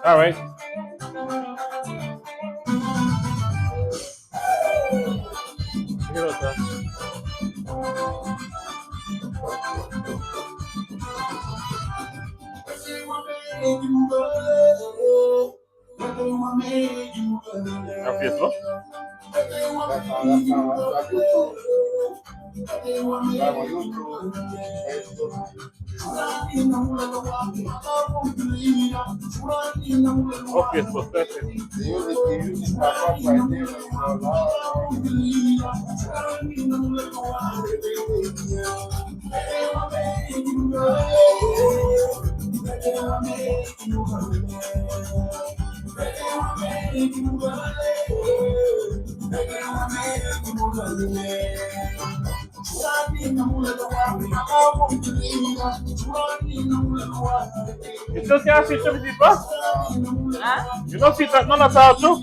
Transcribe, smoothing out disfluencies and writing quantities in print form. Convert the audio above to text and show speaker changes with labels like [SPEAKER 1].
[SPEAKER 1] All right. On Facebook? Oh, Facebook, that's it. You still can't see some people?
[SPEAKER 2] Huh?
[SPEAKER 1] You don't see that none at all too?